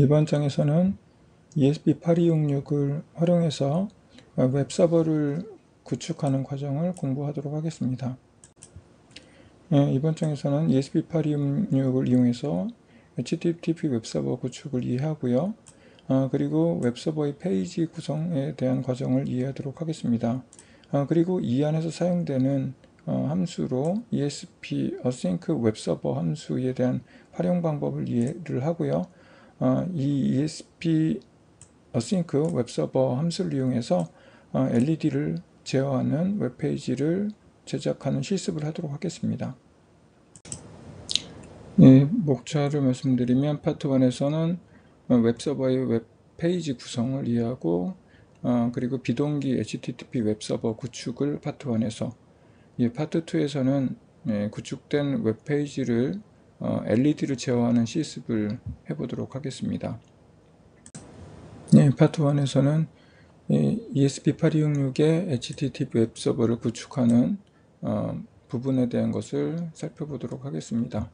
이번 장에서는 ESP8266을 활용해서 웹서버를 구축하는 과정을 공부하도록 하겠습니다. 이번 장에서는 ESP8266을 이용해서 HTTP 웹서버 구축을 이해하고요. 그리고 웹서버의 페이지 구성에 대한 과정을 이해하도록 하겠습니다. 그리고 이 안에서 사용되는 함수로 ESP Async 웹서버 함수에 대한 활용 방법을 이해를 하고요. 이 ESP Async 웹서버 함수를 이용해서 LED를 제어하는 웹페이지를 제작하는 실습을 하도록 하겠습니다. 목차를 말씀드리면 파트 1에서는 웹서버의 웹페이지 구성을 이해하고 그리고 비동기 HTTP 웹서버 구축을 파트 1에서, 파트 2에서는 구축된 웹페이지를 LED를 제어하는 실습을 해보도록 하겠습니다. 파트 1에서는 ESP8266의 HTTP 웹서버를 구축하는 부분에 대한 것을 살펴보도록 하겠습니다.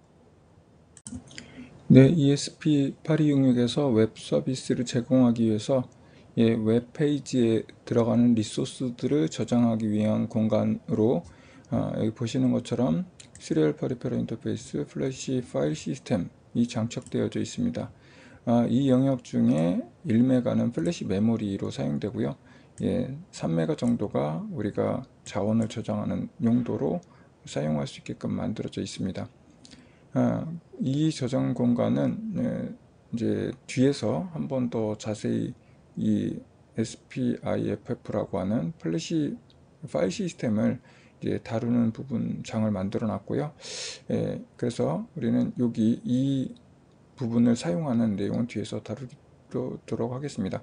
ESP8266에서 웹 서비스를 제공하기 위해서 웹페이지에 들어가는 리소스들을 저장하기 위한 공간으로 여기 보시는 것처럼 시리얼 퍼리페럴 인터페이스, 플래시 파일 시스템이 장착되어져 있습니다. 이 영역 중에 1메가는 플래시 메모리로 사용되고요. 3메가 정도가 우리가 자원을 저장하는 용도로 사용할 수 있게끔 만들어져 있습니다. 이 저장 공간은 이제 뒤에서 한 번 더 자세히 이 SPIFF라고 하는 플래시 파일 시스템을 이제 다루는 부분 장을 만들어 놨고요. 그래서 우리는 여기 이 부분을 사용하는 내용은 뒤에서 다루도록 하겠습니다.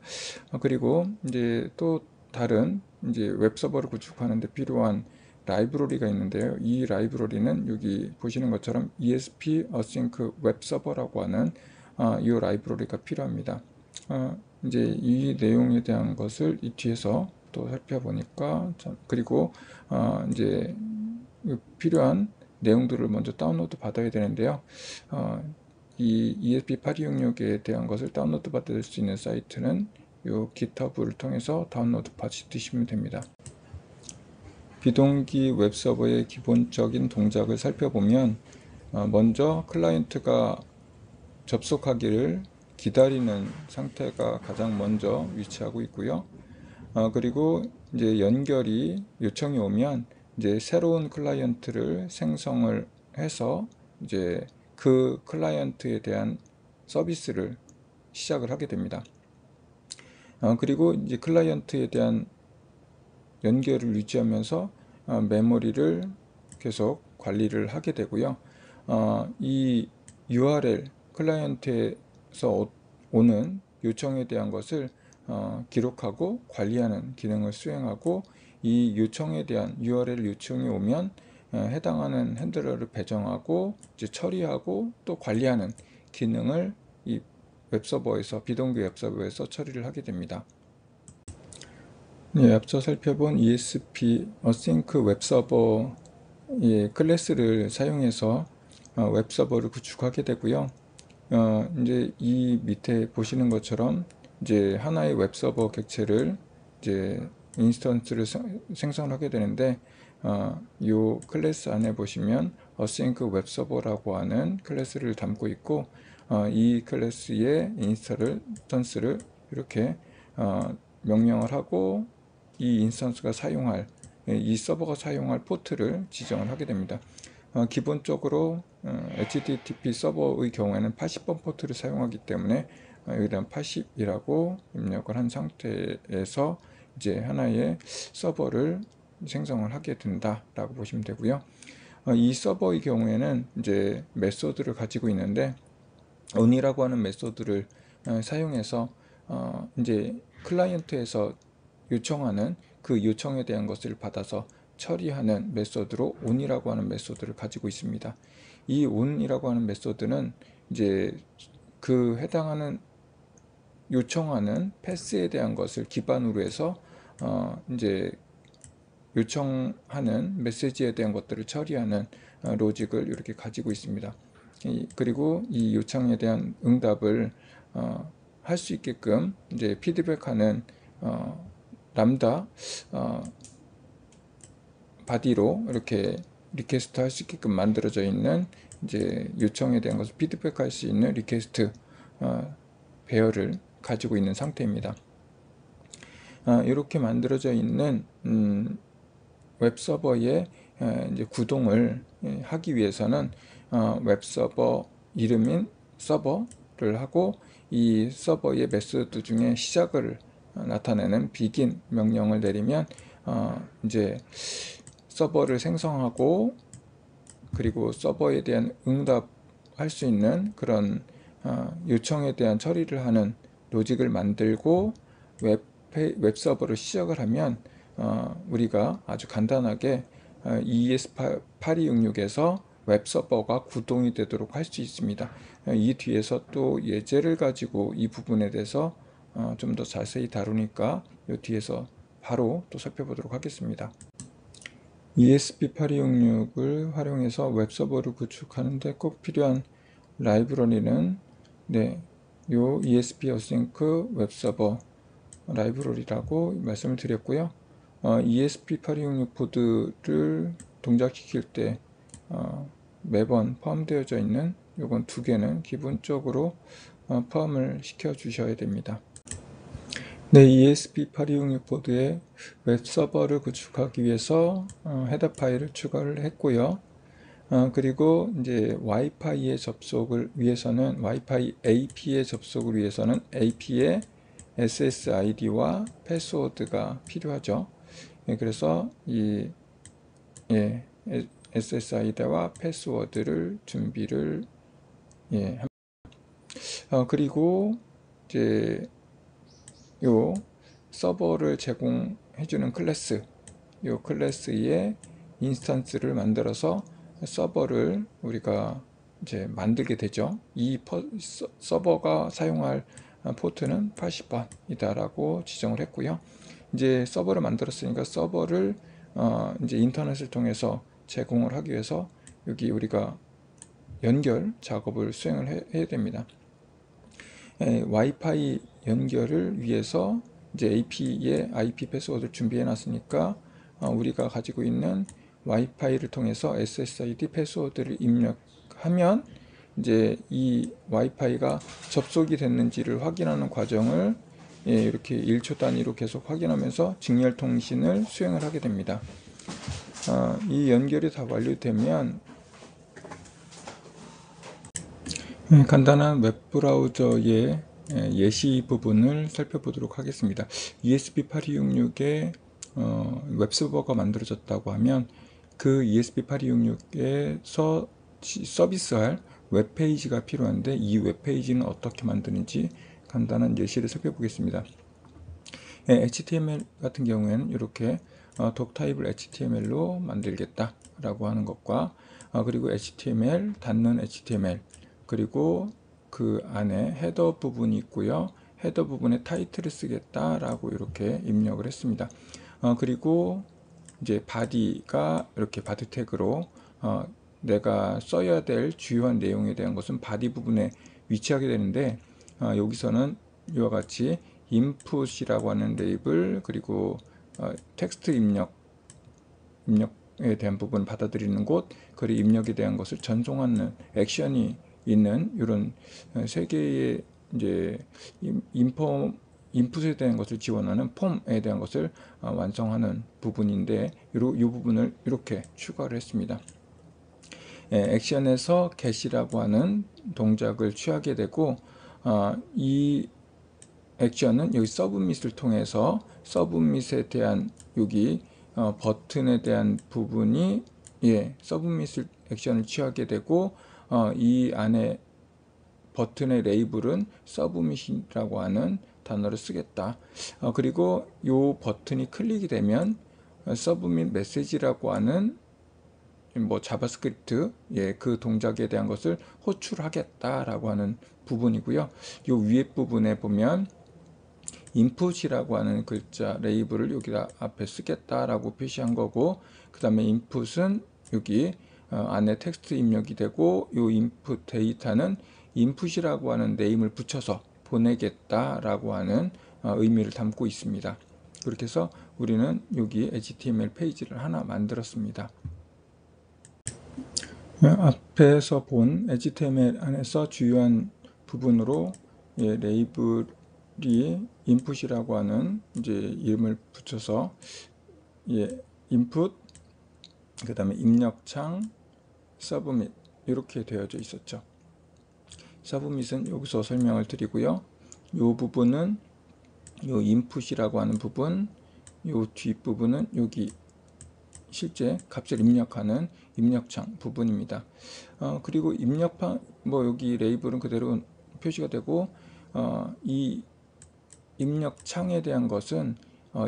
그리고 이제 또 다른 이제 웹서버를 구축하는 데 필요한 라이브러리가 있는데요. 이 라이브러리는 여기 보시는 것처럼 ESP Async 웹서버라고 하는 이 라이브러리가 필요합니다. 이제 이 내용에 대한 것을 이 뒤에서 또 살펴보니까, 그리고 이제 필요한 내용들을 먼저 다운로드 받아야 되는데요. 이 ESP8266에 대한 것을 다운로드 받을 수 있는 사이트는 이 GitHub를 통해서 다운로드 받으시면 됩니다. 비동기 웹서버의 기본적인 동작을 살펴보면 먼저 클라이언트가 접속하기를 기다리는 상태가 가장 먼저 위치하고 있고요. 그리고 이제 연결이 요청이 오면 이제 새로운 클라이언트를 생성을 해서 이제 그 클라이언트에 대한 서비스를 시작을 하게 됩니다. 그리고 이제 클라이언트에 대한 연결을 유지하면서 메모리를 계속 관리를 하게 되고요. 이 URL 클라이언트에서 오는 요청에 대한 것을 기록하고 관리하는 기능을 수행하고, 이 요청에 대한 URL 요청이 오면 해당하는 핸들러를 배정하고 이제 처리하고 또 관리하는 기능을 이 웹서버에서, 비동기 웹서버에서 처리를 하게 됩니다. 앞서 살펴본 ESP Async 웹서버 클래스를 사용해서 웹서버를 구축하게 되고요. 이제 이 밑에 보시는 것처럼 이제 하나의 웹서버 객체를 이제 인스턴스를 생성하게 되는데, 이 클래스 안에 보시면 Async 웹서버라고 하는 클래스를 담고 있고, 이 클래스의 인스턴스를 이렇게 명령을 하고 이 인스턴스가 사용할, 이 서버가 사용할 포트를 지정을 하게 됩니다. 기본적으로 HTTP 서버의 경우에는 80번 포트를 사용하기 때문에 여기다 80이라고 입력을 한 상태에서 이제 하나의 서버를 생성을 하게 된다라고 보시면 되고요. 이 서버의 경우에는 이제 메소드를 가지고 있는데, on이라고 하는 메소드를 사용해서 이제 클라이언트에서 요청하는 그 요청에 대한 것을 받아서 처리하는 메소드로 on이라고 하는 메소드를 가지고 있습니다. 이 on이라고 하는 메소드는 이제 그 해당하는 요청하는 패스에 대한 것을 기반으로 해서 이제 요청하는 메시지에 대한 것들을 처리하는 로직을 이렇게 가지고 있습니다. 그리고 이 요청에 대한 응답을 할 수 있게끔 이제 피드백하는 람다 바디로 이렇게 리퀘스트 할 수 있게끔 만들어져 있는 이제 요청에 대한 것을 피드백할 수 있는 리퀘스트 배열을 가지고 있는 상태입니다. 이렇게 만들어져 있는 웹서버의 이제 구동을 하기 위해서는 웹서버 이름인 서버를 하고 이 서버의 메소드 중에 시작을 나타내는 begin 명령을 내리면 이제 서버를 생성하고 그리고 서버에 대한 응답할 수 있는 그런 요청에 대한 처리를 하는 로직을 만들고 웹서버를 시작을 하면 우리가 아주 간단하게 ES8266에서 웹서버가 구동이 되도록 할 수 있습니다. 이 뒤에서 또 예제를 가지고 이 부분에 대해서 좀 더 자세히 다루니까 이 뒤에서 바로 또 살펴보도록 하겠습니다. ESP8266을 활용해서 웹서버를 구축하는데 꼭 필요한 라이브러리는 요 ESP 어싱크 웹서버 라이브러리라고 말씀을 드렸고요. ESP8266 보드를 동작시킬 때 매번 포함되어져 있는 요건 두 개는 기본적으로 포함을 시켜 주셔야 됩니다. ESP8266 보드에 웹서버를 구축하기 위해서 헤더 파일을 추가를 했고요. 그리고 이제 와이파이의 접속을 위해서는 와이파이 AP의 접속을 위해서는 AP의 SSID와 패스워드가 필요하죠. 그래서 이 SSID와 패스워드를 준비를 합니다. 그리고 이제 요 서버를 제공해주는 클래스, 요 클래스의 인스턴스를 만들어서 서버를 우리가 이제 만들게 되죠. 이 서버가 사용할 포트는 80번이다 라고 지정을 했고요. 이제 서버를 만들었으니까 서버를 이제 인터넷을 통해서 제공을 하기 위해서 여기 우리가 연결 작업을 수행을 해야 됩니다. 와이파이 연결을 위해서 이제 AP의 IP 패스워드를 준비해 놨으니까 우리가 가지고 있는 와이파이를 통해서 SSID 패스워드를 입력하면 이제 이 와이파이가 접속이 됐는지를 확인하는 과정을 이렇게 1초 단위로 계속 확인하면서 직렬 통신을 수행을 하게 됩니다. 이 연결이 다 완료되면 간단한 웹브라우저의 예시 부분을 살펴보도록 하겠습니다. ESP8266에 웹서버가 만들어졌다고 하면 그 ESP8266에서 서비스할 웹페이지가 필요한데 이 웹페이지는 어떻게 만드는지 간단한 예시를 살펴보겠습니다. HTML 같은 경우에는 이렇게 독 타입을 HTML로 만들겠다 라고 하는 것과 그리고 HTML, 닫는 HTML 그리고 그 안에 헤더 부분이 있고요. 헤더 부분에 타이틀을 쓰겠다 라고 이렇게 입력을 했습니다. 그리고 이제 바디가 이렇게 바디 태그로 내가 써야 될 주요한 내용에 대한 것은 바디 부분에 위치하게 되는데 여기서는 이와 같이 input이라고 하는 레이블 그리고 텍스트 입력에 대한 부분을 받아들이는 곳 그리고 입력에 대한 것을 전송하는 액션이 있는 이런 세 개의 이제 인풋에 대한 것을 지원하는 폼에 대한 것을 완성하는 부분인데 이 부분을 이렇게 추가를 했습니다. 액션에서 get이라고 하는 동작을 취하게 되고 이 액션은 여기 서브밋을 통해서 서브밋에 대한 여기 버튼에 대한 부분이 서브밋을 액션을 취하게 되고 이 안에 버튼의 레이블은 서브밋이라고 하는 단어를 쓰겠다. 그리고 이 버튼이 클릭이 되면 서브밋 메시지라고 하는 뭐 자바스크립트 그 동작에 대한 것을 호출하겠다라고 하는 부분이고요. 이 위에 부분에 보면 input이라고 하는 글자 레이블을 여기다 앞에 쓰겠다라고 표시한 거고 그 다음에 input은 여기 안에 텍스트 입력이 되고 이 input 데이터는 input이라고 하는 네임을 붙여서 보내겠다라고 하는 의미를 담고 있습니다. 그렇게 해서 우리는 여기 HTML 페이지를 하나 만들었습니다. 앞에서 본 HTML 안에서 주요한 부분으로 레이블이 인풋이라고 하는 이제 이름을 붙여서 인풋, 그 다음에 입력창, 서브밋 이렇게 되어져 있었죠. 서브밋은 여기서 설명을 드리고요. 이 부분은 이 인풋이라고 하는 부분, 이 뒷부분은 여기 실제 값을 입력하는 입력창 부분입니다. 그리고 입력판 여기 레이블은 그대로 표시가 되고 이 입력창에 대한 것은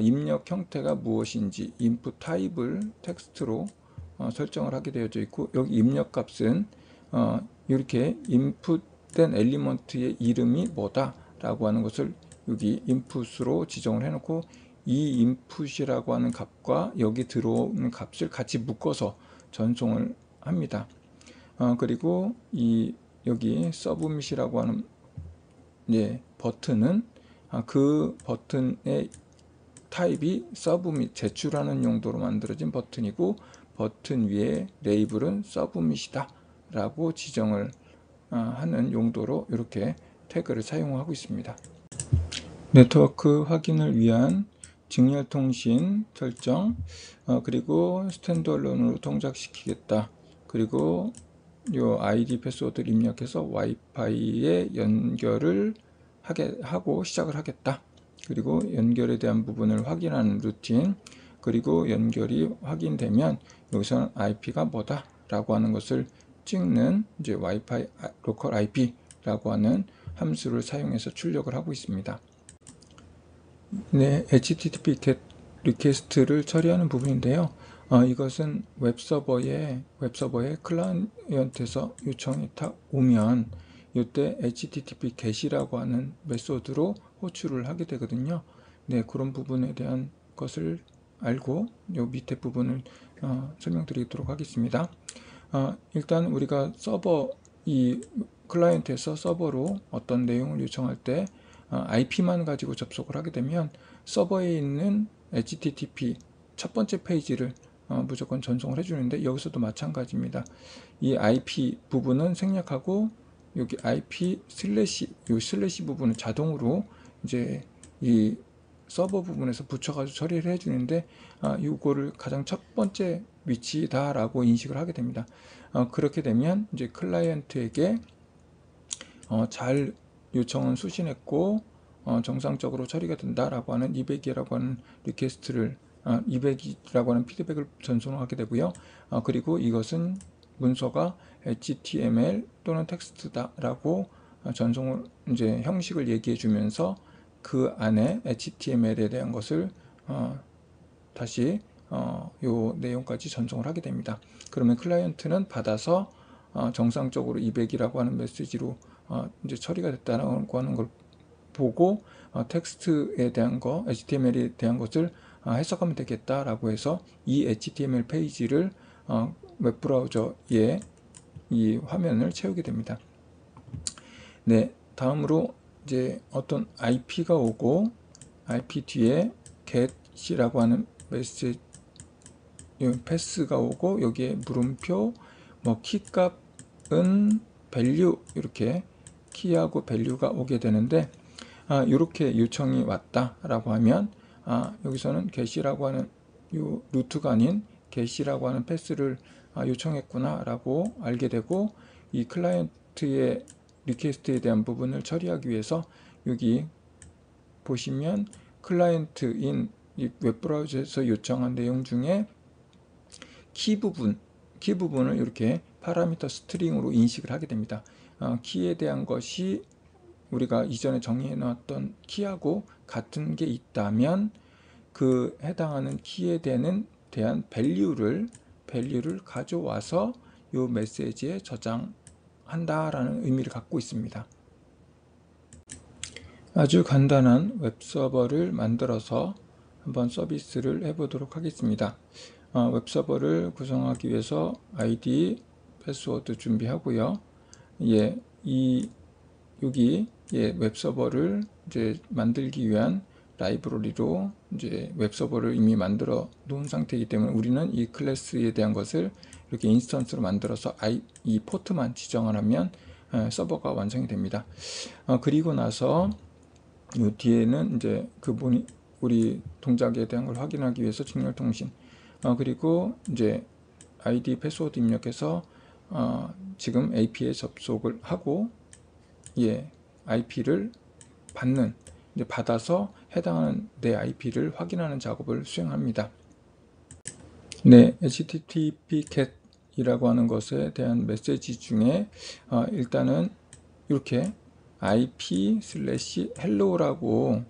입력 형태가 무엇인지 인풋 타입을 텍스트로 설정을 하게 되어져 있고, 여기 입력 값은 이렇게 인풋된 엘리먼트의 이름이 뭐다 라고 하는 것을 여기 인풋으로 지정을 해놓고, 이 인풋이라고 하는 값과 여기 들어오는 값을 같이 묶어서 전송을 합니다. 그리고 여기 서브밋이라고 하는 버튼은 그 버튼의 타입이 서브밋, 제출하는 용도로 만들어진 버튼이고, 버튼 위에 레이블은 서브밋이다 라고 지정을 하는 용도로 이렇게 태그를 사용하고 있습니다. 네트워크 확인을 위한 직렬통신 설정, 그리고 스탠드얼론으로 동작시키겠다. 그리고 요 아이디 패스워드를 입력해서 와이파이에 연결을 하고 시작을 하겠다. 그리고 연결에 대한 부분을 확인하는 루틴, 그리고 연결이 확인되면 여기서는 IP가 뭐다 라고 하는 것을 찍는 이제 와이파이 로컬 IP라고 하는 함수를 사용해서 출력을 하고 있습니다. HTTP GET 리퀘스트를 처리하는 부분인데요. 이것은 웹서버에 클라이언트에서 요청이 딱 오면 이때 HTTP GET이라고 하는 메소드로 호출을 하게 되거든요. 그런 부분에 대한 것을 알고 요 밑에 부분을 설명드리도록 하겠습니다. 일단 우리가 이 클라이언트에서 서버로 어떤 내용을 요청할 때 IP만 가지고 접속을 하게 되면 서버에 있는 HTTP 첫 번째 페이지를 무조건 전송을 해주는데, 여기서도 마찬가지입니다. 이 IP 부분은 생략하고 여기 IP 요 슬래시 부분은 자동으로 이제 이 서버 부분에서 붙여가지고 처리를 해주는데, 이거를 가장 첫 번째 위치다 라고 인식을 하게 됩니다. 그렇게 되면 이제 클라이언트에게 잘 요청은 수신했고 정상적으로 처리가 된다라고 하는 200이라고 하는 리퀘스트를 200이라고 하는 피드백을 전송하게 되고요. 그리고 이것은 문서가 HTML 또는 텍스트다라고 전송을 이제 형식을 얘기해 주면서 그 안에 HTML에 대한 것을 다시 요 내용까지 전송을 하게 됩니다. 그러면 클라이언트는 받아서 정상적으로 200이라고 하는 메시지로 이제 처리가 됐다고 하는 걸 보고 텍스트에 대한 HTML에 대한 것을 해석하면 되겠다라고 해서 이 HTML 페이지를 웹브라우저에 이 화면을 채우게 됩니다. 다음으로 이제 어떤 IP가 오고 IP 뒤에 get이라고 하는 메시지 패스가 오고, 여기에 물음표 키값은 value, 이렇게 키하고 value가 오게 되는데, 이렇게 요청이 왔다라고 하면 여기서는 get이라고 하는 요 루트가 아닌 get이라고 하는 패스를 요청했구나 라고 알게 되고, 이 클라이언트의 리퀘스트에 대한 부분을 처리하기 위해서 여기 보시면 클라이언트인 이 웹브라우저에서 요청한 내용 중에 키 부분을 이렇게 파라미터 스트링으로 인식을 하게 됩니다. 키에 대한 것이 우리가 이전에 정의해 놨던 키하고 같은 게 있다면 그 해당하는 키에 대한 밸류를 가져와서 이 메시지에 저장한다라는 의미를 갖고 있습니다. 아주 간단한 웹서버를 만들어서 한번 서비스를 해보도록 하겠습니다. 웹서버를 구성하기 위해서 아이디, 패스워드 준비하고요. 이 여기 웹서버를 이제 만들기 위한 라이브러리로 이제 웹서버를 이미 만들어 놓은 상태이기 때문에 우리는 이 클래스에 대한 것을 이렇게 인스턴스로 만들어서 이 포트만 지정을 하면 서버가 완성이 됩니다. 그리고 나서 이 뒤에는 이제 우리 동작에 대한 걸 확인하기 위해서 직렬통신, 그리고 이제 아이디 패스워드 입력해서 지금 API에 접속을 하고 IP를 받아서 해당하는 내 IP를 확인하는 작업을 수행합니다. 네, HTTP GET이라고 하는 것에 대한 메시지 중에 일단은 이렇게 IP/hello라고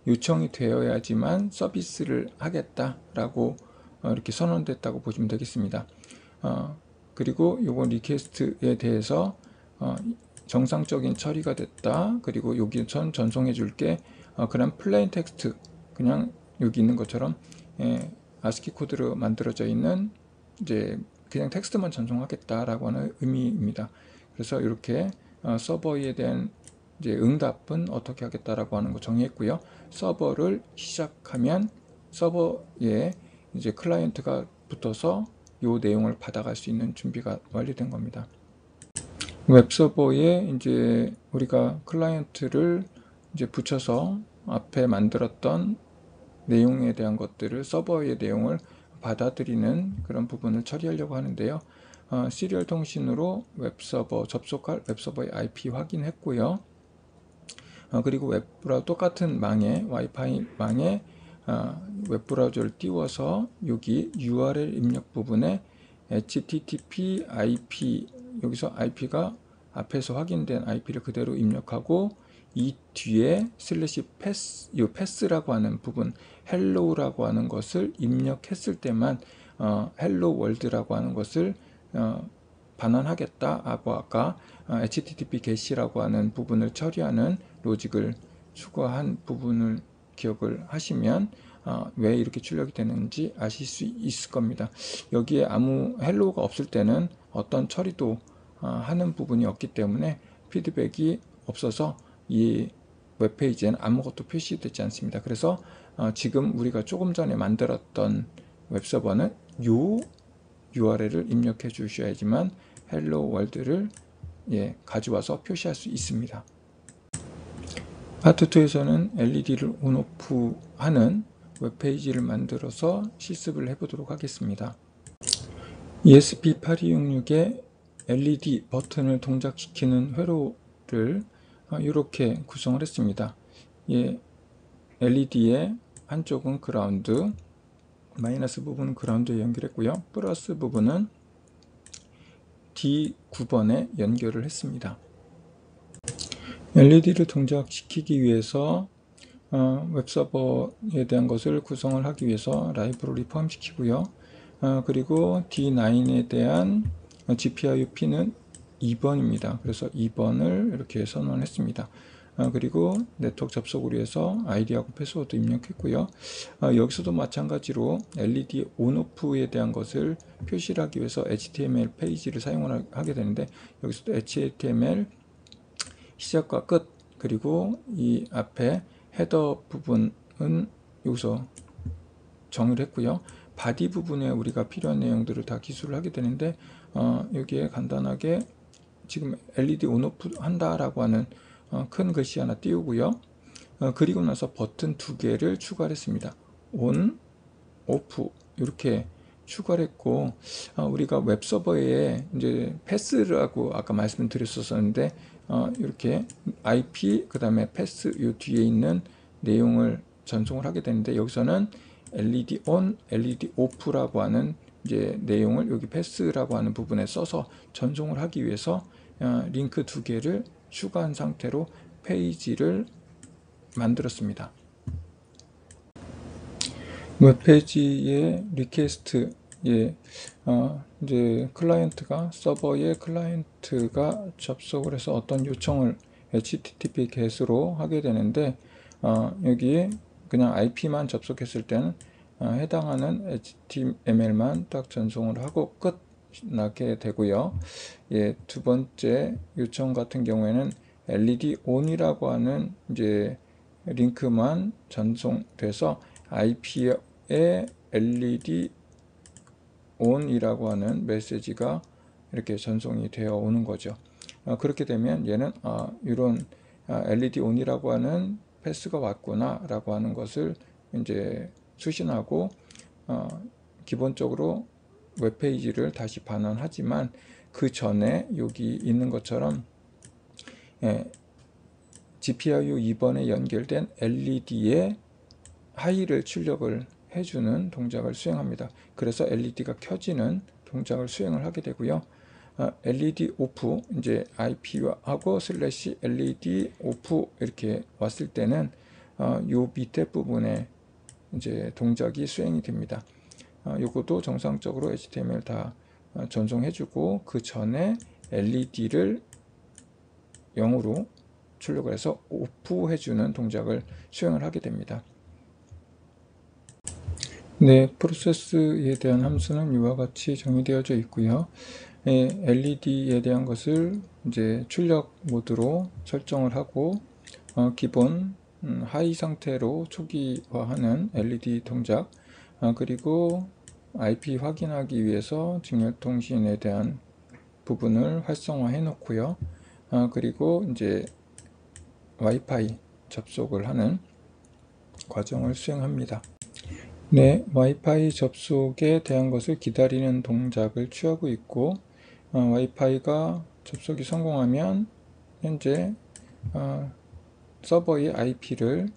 요청이 되어야지만 서비스를 하겠다라고 이렇게 선언됐다고 보시면 되겠습니다. 그리고 요거 리퀘스트에 대해서 정상적인 처리가 됐다. 그리고 여기 전송해 줄게. 그냥 플레인 텍스트, 그냥 여기 있는 것처럼 아스키 코드로 만들어져 있는 이제 그냥 텍스트만 전송하겠다라고 하는 의미입니다. 그래서 이렇게 서버에 대한 이제 응답은 어떻게 하겠다라고 하는 거 정의했고요. 서버를 시작하면 서버에 이제 클라이언트가 붙어서 이 내용을 받아갈 수 있는 준비가 완료된 겁니다. 웹서버에 이제 우리가 클라이언트를 이제 붙여서 앞에 만들었던 내용에 대한 것들을 서버의 내용을 받아들이는 그런 부분을 처리하려고 하는데요. 시리얼 통신으로 웹서버 접속할 웹서버의 IP 확인했고요. 그리고 웹브라우저 똑같은 망에 와이파이 망에 웹브라우저를 띄워서 여기 URL 입력 부분에 HTTP IP, 여기서 IP가 앞에서 확인된 IP를 그대로 입력하고 이 뒤에 /pass, 이 pass라고 하는 부분, hello라고 하는 것을 입력했을 때만 hello world라고 하는 것을 반환하겠다 하고 아까 HTTP get이라고 하는 부분을 처리하는 로직을 추가한 부분을 기억을 하시면 왜 이렇게 출력이 되는지 아실 수 있을 겁니다. 여기에 아무 헬로가 없을 때는 어떤 처리도 하는 부분이 없기 때문에 피드백이 없어서 이 웹페이지에는 아무것도 표시되지 않습니다. 그래서 지금 우리가 조금 전에 만들었던 웹서버는 요 URL을 입력해 주셔야지만 헬로 월드를 가져와서 표시할 수 있습니다. 파트 2에서는 LED를 온오프 하는 웹페이지를 만들어서 실습을 해보도록 하겠습니다. ESP8266에 LED 버튼을 동작시키는 회로를 이렇게 구성을 했습니다. LED의 한쪽은 그라운드, 마이너스 부분은 그라운드에 연결했고요. 플러스 부분은 D9번에 연결을 했습니다. LED를 동작시키기 위해서 웹서버에 대한 것을 구성을 하기 위해서 라이브러리 포함시키고요. 그리고 D9에 대한 GPIO 핀은 2번입니다. 그래서 2번을 이렇게 선언했습니다. 그리고 네트워크 접속을 위해서 아이디하고 패스워드 입력했고요. 여기서도 마찬가지로 LED 온오프에 대한 것을 표시를 하기 위해서 HTML 페이지를 사용을 하게 되는데 여기서도 HTML 시작과 끝, 그리고 이 앞에 헤더 부분은 여기서 정의를 했고요. 바디 부분에 우리가 필요한 내용들을 다 기술을 하게 되는데 여기에 간단하게 지금 LED 온오프 한다라고 하는 큰 글씨 하나 띄우고요. 그리고 나서 버튼 2개를 추가를 했습니다. 온, 오프 이렇게 추가를 했고 우리가 웹서버에 이제 패스라고 아까 말씀드렸었는데 이렇게 IP 그 다음에 패스 이 뒤에 있는 내용을 전송을 하게 되는데 여기서는 LED on, LED off라고 하는 이제 내용을 여기 패스라고 하는 부분에 써서 전송을 하기 위해서 링크 2개를 추가한 상태로 페이지를 만들었습니다. 웹페이지의 리퀘스트, 이제 클라이언트가 서버에 클라이언트가 접속을 해서 어떤 요청을 HTTP get으로 하게 되는데 여기에 그냥 IP만 접속했을 때는 해당하는 HTML만 딱 전송을 하고 끝 나게 되고요. 예, 두 번째 요청 같은 경우에는 LED ON이라고 하는 이제 링크만 전송돼서 IP에 LED ON이라고 하는 메시지가 이렇게 전송이 되어 오는 거죠. 그렇게 되면 얘는 이런 LED ON이라고 하는 패스가 왔구나 라고 하는 것을 이제 수신하고 기본적으로 웹페이지를 다시 반환하지만 그 전에 여기 있는 것처럼 GPIO 2번에 연결된 LED에 하이를 출력을 해주는 동작을 수행합니다. 그래서 LED가 켜지는 동작을 수행을 하게 되고요. LED 오프, 이제 IP하고 슬래시 LED 오프 이렇게 왔을 때는 요 밑에 부분에 이제 동작이 수행이 됩니다. 요것도 정상적으로 HTML 다 전송해주고 그 전에 LED를 0으로 출력을 해서 오프해주는 동작을 수행을 하게 됩니다. 네, 프로세스에 대한 함수는 이와 같이 정의되어져 있고요. LED에 대한 것을 이제 출력 모드로 설정을 하고 기본 하이 상태로 초기화하는 LED 동작, 그리고 IP 확인하기 위해서 직렬통신에 대한 부분을 활성화해 놓고요. 그리고 이제 와이파이 접속을 하는 과정을 수행합니다. 네, 와이파이 접속에 대한 것을 기다리는 동작을 취하고 있고 와이파이가 접속이 성공하면 현재 서버의 IP를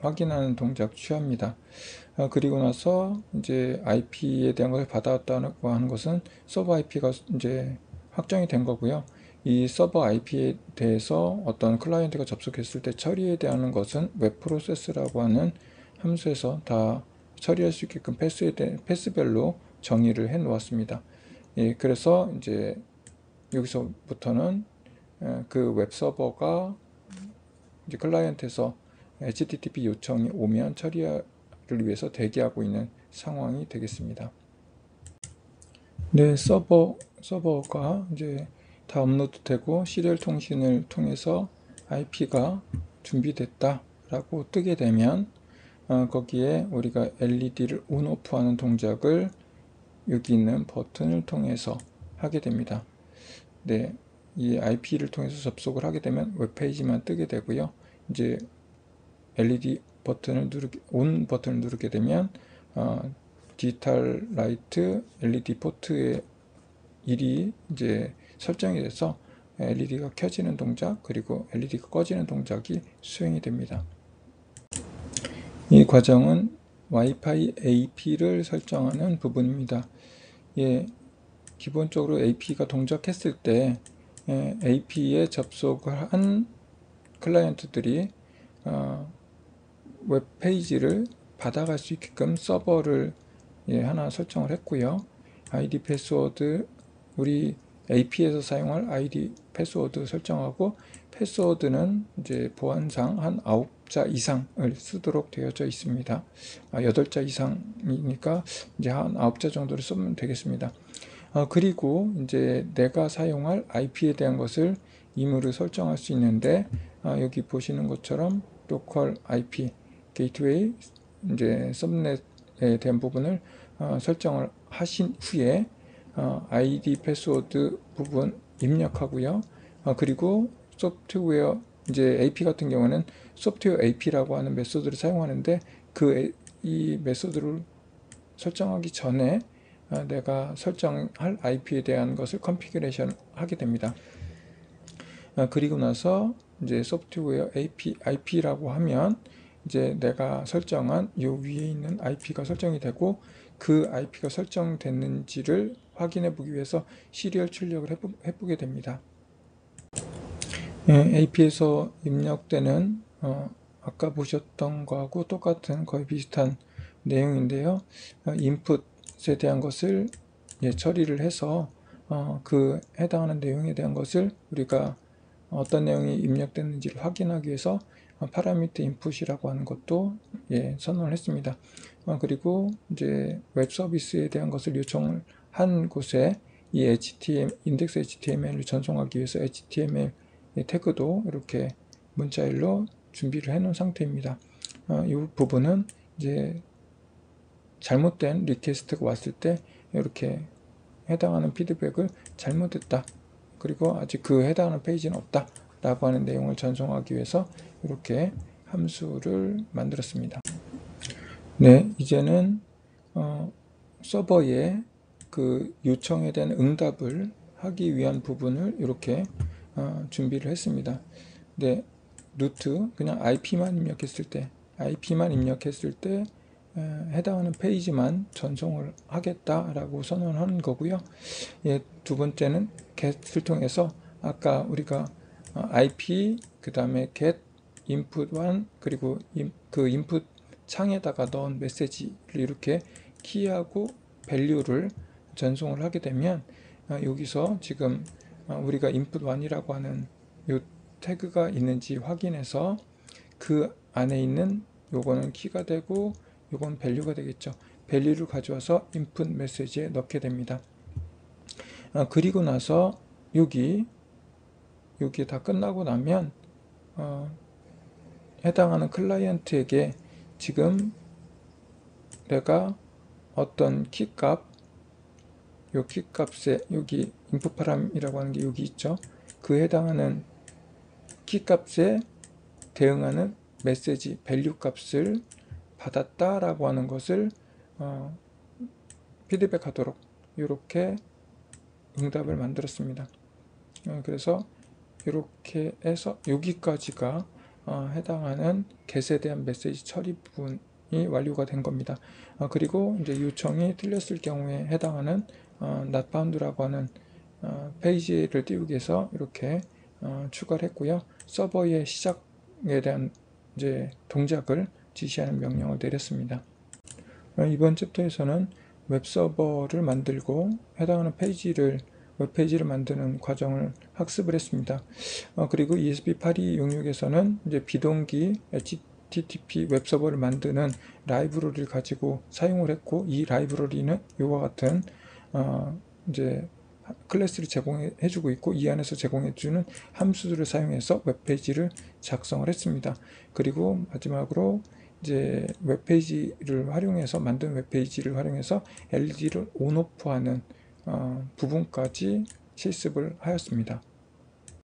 확인하는 동작 취합니다. 그리고 나서 이제 IP에 대한 것을 받아왔다고 하는 것은 서버 IP가 이제 확정이 된 거고요. 이 서버 IP에 대해서 어떤 클라이언트가 접속했을 때 처리에 대한 것은 웹 프로세스라고 하는 함수에서 다 처리할 수 있게끔 패스별로 정의를 해 놓았습니다. 예, 그래서 이제 여기서부터는 그 웹 서버가 이제 클라이언트에서 HTTP 요청이 오면 처리를 위해서 대기하고 있는 상황이 되겠습니다. 네, 서버가 이제 다 업로드되고 시리얼 통신을 통해서 IP가 준비됐다 라고 뜨게 되면 거기에 우리가 LED를 온 오프 하는 동작을 여기 있는 버튼을 통해서 하게 됩니다. 네, 이 IP를 통해서 접속을 하게 되면 웹페이지만 뜨게 되고요. 이제 LED 버튼을 온 버튼을 누르게 되면 디지털 라이트 LED 포트의 1이 이제 설정이 돼서 LED가 켜지는 동작 그리고 LED가 꺼지는 동작이 수행이 됩니다. 이 과정은 와이파이 AP를 설정하는 부분입니다. 예, 기본적으로 AP가 동작했을 때 AP에 접속을 한 클라이언트들이 웹페이지를 받아갈 수 있게끔 서버를 하나 설정을 했고요. ID 패스워드, 우리 AP에서 사용할 ID 패스워드 설정하고, 패스워드는 이제 보안상 한 9자 이상을 쓰도록 되어져 있습니다. 8자 이상이니까 이제 한 9자 정도를 쓰면 되겠습니다. 그리고 이제 내가 사용할 IP에 대한 것을 임의로 설정할 수 있는데, 여기 보시는 것처럼 로컬 IP 게이트웨이 이제 서브넷에 대한 부분을 설정을 하신 후에 ID 패스워드 부분 입력하고요. 그리고 소프트웨어 이제 AP 같은 경우는 소프트웨어 AP라고 하는 메소드를 사용하는데 이 메소드를 설정하기 전에 내가 설정할 IP에 대한 것을 컨피그레이션 하게 됩니다. 그리고 나서 이제 소프트웨어 IP라고 하면 이제 내가 설정한 요 위에 있는 IP가 설정이 되고 그 IP가 설정됐는지를 확인해 보기 위해서 시리얼 출력을 해보게 됩니다. AP에서 입력되는 아까 보셨던 거하고 똑같은 거의 비슷한 내용인데요. 인풋에 대한 것을 처리를 해서 그 해당하는 내용에 대한 것을 우리가 어떤 내용이 입력됐는지를 확인하기 위해서 파라미터 인풋이라고 하는 것도 선언을 했습니다. 그리고 이제 웹 서비스에 대한 것을 요청을 한 곳에 이 HTML, 인덱스 HTML을 전송하기 위해서 HTML 태그도 이렇게 문자일로 준비를 해 놓은 상태입니다. 이 부분은 이제 잘못된 리퀘스트가 왔을 때 이렇게 해당하는 피드백을 잘못했다, 그리고 아직 그 해당하는 페이지는 없다 라고 하는 내용을 전송하기 위해서 이렇게 함수를 만들었습니다. 네, 이제는 서버에 그 요청에 대한 응답을 하기 위한 부분을 이렇게 준비를 했습니다. 네, 루트 그냥 IP만 입력했을 때 해당하는 페이지만 전송을 하겠다라고 선언하는 거고요. 예, 두 번째는 get을 통해서 아까 우리가 IP 그 다음에 get input1 그리고 그 input 창에다가 넣은 메시지를 이렇게 키하고 밸류를 전송을 하게 되면 여기서 지금 우리가 input1이라고 하는 요 태그가 있는지 확인해서 그 안에 있는 요거는 키가 되고 요건 밸류가 되겠죠. 밸류를 가져와서 input 메시지에 넣게 됩니다. 그리고 나서 여기에 다 끝나고 나면 해당하는 클라이언트에게 지금 내가 어떤 키값, 요 키값에 여기 input 파람이라고 하는 게 여기 있죠. 그 해당하는 키값에 대응하는 메시지 밸류 값을 받았다라고 하는 것을 피드백하도록 이렇게 응답을 만들었습니다. 그래서 이렇게 해서 여기까지가 해당하는 get에 대한 메시지 처리 부분이 완료가 된 겁니다. 그리고 이제 요청이 틀렸을 경우에 해당하는 not found라고 하는 페이지를 띄우기 위해서 이렇게 추가를 했고요. 서버의 시작에 대한 이제 동작을 지시하는 명령을 내렸습니다. 이번 챕터에서는 웹서버를 만들고 해당하는 웹페이지를 만드는 과정을 학습을 했습니다. 그리고 ESP8266에서는 이제 비동기 HTTP 웹서버를 만드는 라이브러리를 가지고 사용을 했고, 이 라이브러리는 이와 같은 이제 클래스를 제공해주고 있고, 이 안에서 제공해주는 함수들을 사용해서 웹페이지를 작성을 했습니다. 그리고 마지막으로 이제 웹페이지를 활용해서 만든 웹페이지를 활용해서 LED를 온오프하는 부분까지 실습을 하였습니다.